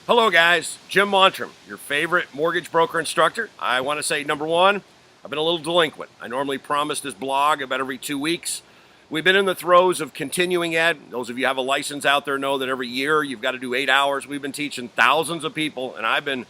Hello guys, Jim Montrym, your favorite mortgage broker instructor. I want to say, number one, I've been a little delinquent. I normally promise this blog about every 2 weeks. We've been in the throes of continuing ed. Those of you who have a license out there know that every year you've got to do 8 hours. We've been teaching thousands of people, and I've been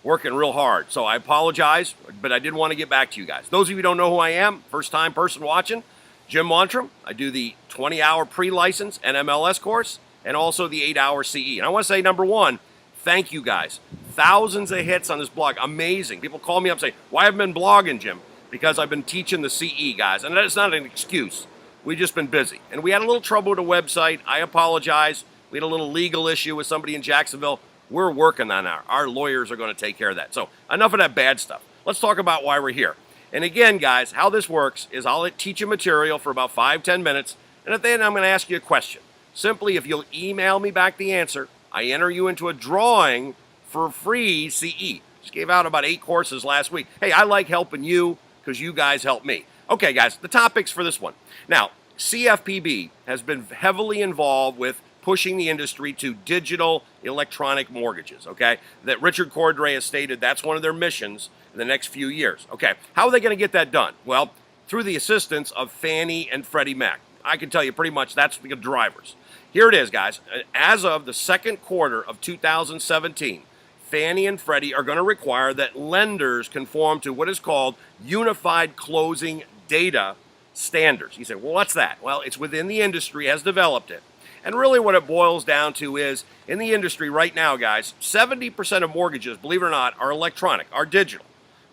working real hard. So I apologize, but I did want to get back to you guys. Those of you who don't know who I am, first-time person watching, Jim Montrym. I do the 20-hour pre-license NMLS course and also the 8-hour CE. And I want to say, number one, thank you guys. Thousands of hits on this blog. Amazing. People call me up and say, why haven't been blogging, Jim? Because I've been teaching the CE, guys. And that's not an excuse. We've just been busy. And we had a little trouble with the website. I apologize. We had a little legal issue with somebody in Jacksonville. We're working on that. Our lawyers are going to take care of that. So enough of that bad stuff. Let's talk about why we're here. And again, guys, how this works is I'll teach you material for about 5-10 minutes. And at the end, I'm going to ask you a question. Simply, if you'll email me back the answer, I enter you into a drawing for free CE. Just gave out about 8 courses last week. Hey, I like helping you because you guys help me. Okay, guys, the topics for this one. Now, CFPB has been heavily involved with pushing the industry to digital electronic mortgages, okay? That Richard Cordray has stated that's one of their missions in the next few years. Okay, how are they going to get that done? Well, through the assistance of Fannie and Freddie Mac. I can tell you pretty much that's the drivers. Here it is, guys. As of the second quarter of 2017, Fannie and Freddie are going to require that lenders conform to what is called Unified Closing Data Standards. You say, well, what's that? Well, it's within the industry, has developed it. And really what it boils down to is, in the industry right now, guys, 70% of mortgages, believe it or not, are electronic, are digital.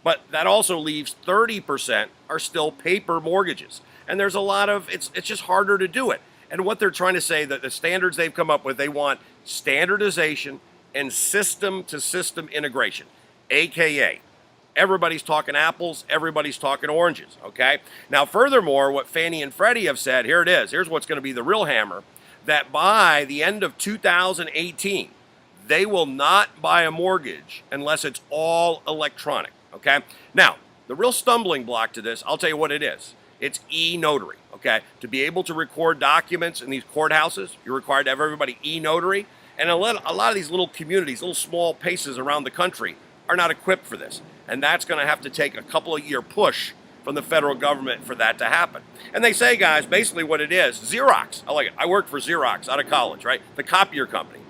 But that also leaves 30% are still paper mortgages. And there's a lot of, it's just harder to do it. And what they're trying to say, that the standards they've come up with, they want standardization and system-to-system integration, AKA everybody's talking apples, everybody's talking oranges, okay? Now, furthermore, what Fannie and Freddie have said, here it is, here's what's going to be the real hammer, that by the end of 2018, they will not buy a mortgage unless it's all electronic, okay? Now, the real stumbling block to this, I'll tell you what it is. It's e-notary, okay? To be able to record documents in these courthouses, you're required to have everybody e-notary. And a lot of these little communities, little small places around the country are not equipped for this. And that's going to have to take a couple of year push from the federal government for that to happen. And they say, guys, basically what it is, Xerox, I like it. I worked for Xerox out of college, right? The copier company.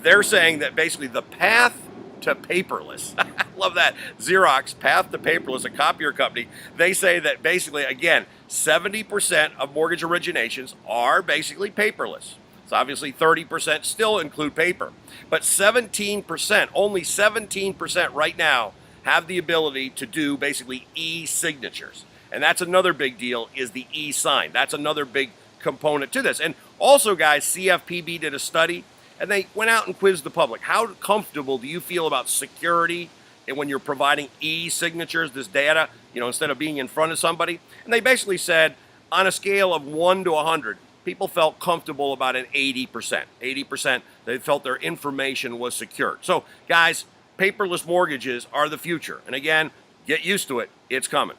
They're saying that basically the path to paperless, I love that, Xerox, path to paperless, a copier company, they say that basically, again, 70% of mortgage originations are basically paperless. So obviously 30% still include paper. But 17%, only 17% right now have the ability to do basically e-signatures. And that's another big deal, is the e-sign. That's another big component to this. And also, guys, CFPB did a study, and they went out and quizzed the public. How comfortable do you feel about security and when you're providing e-signatures, this data, instead of being in front of somebody? And they basically said, on a scale of 1 to 100, people felt comfortable about an 80%. 80%, they felt their information was secured. So, guys, paperless mortgages are the future. And again, get used to it. It's coming.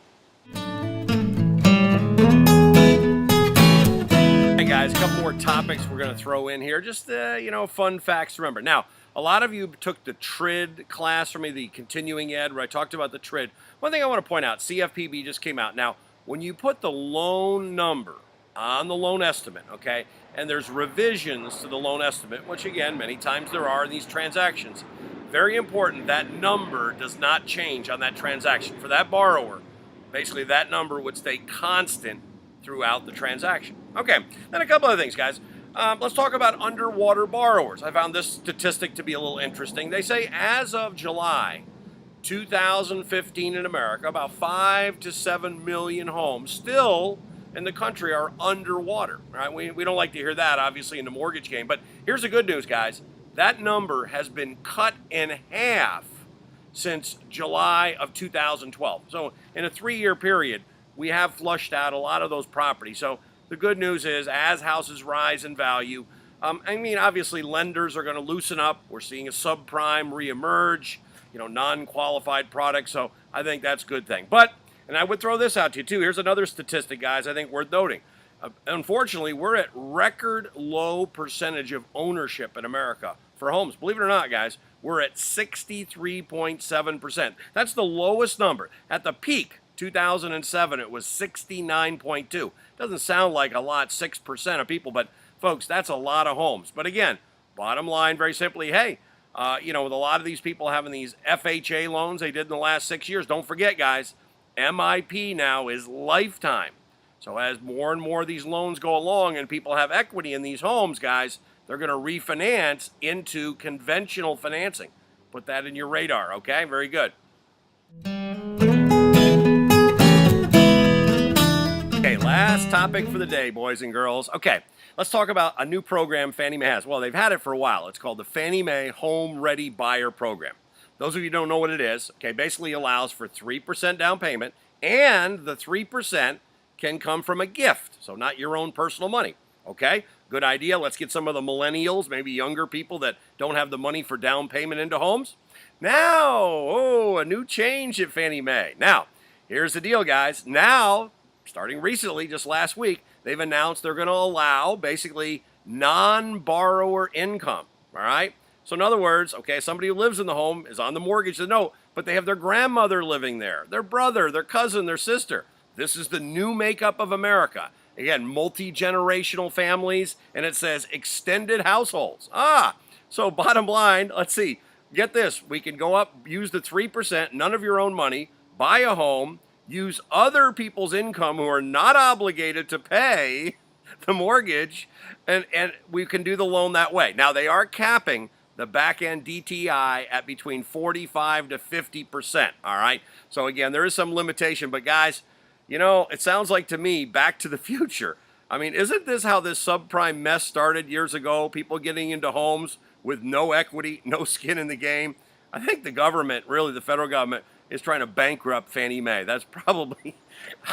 Hey, guys, a couple more topics we're going to throw in here. Just, fun facts to remember. Now, a lot of you took the TRID class from me, the continuing ed, where I talked about the TRID. One thing I want to point out, CFPB just came out. Now, when you put the loan number on the loan estimate, okay, and there's revisions to the loan estimate, which again, many times there are in these transactions, very important, that number does not change on that transaction. For that borrower, basically that number would stay constant throughout the transaction. Okay, then a couple other things, guys. Let's talk about underwater borrowers. I found this statistic to be a little interesting. They say as of July 2015 in America, about 5 to 7 million homes still in the country are underwater, right? We don't like to hear that, obviously, in the mortgage game. But here's the good news, guys. That number has been cut in half since July of 2012. So in a 3-year period, we have flushed out a lot of those properties. So the good news is, as houses rise in value, obviously lenders are going to loosen up. We're seeing a subprime reemerge, non-qualified products. So I think that's a good thing. But And I would throw this out to you, too. Here's another statistic, guys, I think worth noting. Unfortunately, we're at record low percentage of ownership in America for homes. Believe it or not, guys, we're at 63.7%. That's the lowest number. At the peak, 2007, it was 69.2. Doesn't sound like a lot, 6% of people, but folks, that's a lot of homes. But again, bottom line, very simply, hey, with a lot of these people having these FHA loans they did in the last 6 years, don't forget, guys, MIP now is lifetime. So as more and more of these loans go along and people have equity in these homes, guys, they're going to refinance into conventional financing. Put that in your radar, okay? Very good. Okay, last topic for the day, boys and girls. Okay, let's talk about a new program Fannie Mae has. Well, they've had it for a while. It's called the Fannie Mae Home Ready Buyer Program. Those of you who don't know what it is, okay, basically allows for 3% down payment, and the 3% can come from a gift, so not your own personal money, okay? Good idea. Let's get some of the millennials, maybe younger people that don't have the money for down payment into homes. Now, a new change at Fannie Mae. Now, here's the deal, guys. Now, starting recently, just last week, they've announced they're going to allow basically non-borrower income, all right? So in other words, okay, somebody who lives in the home is on the mortgage, the note, but they have their grandmother living there, their brother, their cousin, their sister. This is the new makeup of America. Again, multi-generational families, and it says extended households. So bottom line, let's see. Get this. We can go up, use the 3%, none of your own money, buy a home, use other people's income who are not obligated to pay the mortgage, and we can do the loan that way. Now, they are capping the back-end DTI at between 45 to 50%, all right? So again, there is some limitation, but guys, it sounds like to me, Back to the Future. I mean, isn't this how this subprime mess started years ago? People getting into homes with no equity, no skin in the game. I think the government, really the federal government, is trying to bankrupt Fannie Mae. That's probably,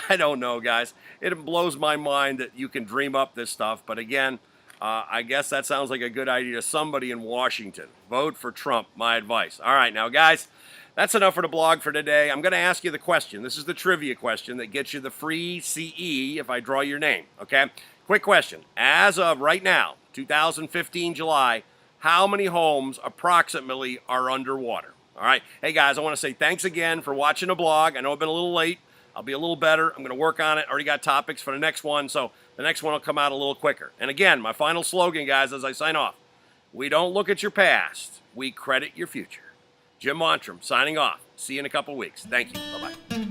I don't know, guys. It blows my mind that you can dream up this stuff. But again, I guess that sounds like a good idea to somebody in Washington. Vote for Trump, my advice. All right, now, guys. That's enough for the blog for today. I'm going to ask you the question. This is the trivia question that gets you the free CE if I draw your name, okay? Quick question. As of right now, 2015 July, how many homes approximately are underwater? All right. Hey, guys, I want to say thanks again for watching the blog. I know I've been a little late. I'll be a little better. I'm going to work on it. Already got topics for the next one, so the next one will come out a little quicker. And again, my final slogan, guys, as I sign off, we don't look at your past. We credit your future. Jim Montrym signing off. See you in a couple weeks. Thank you. Bye-bye.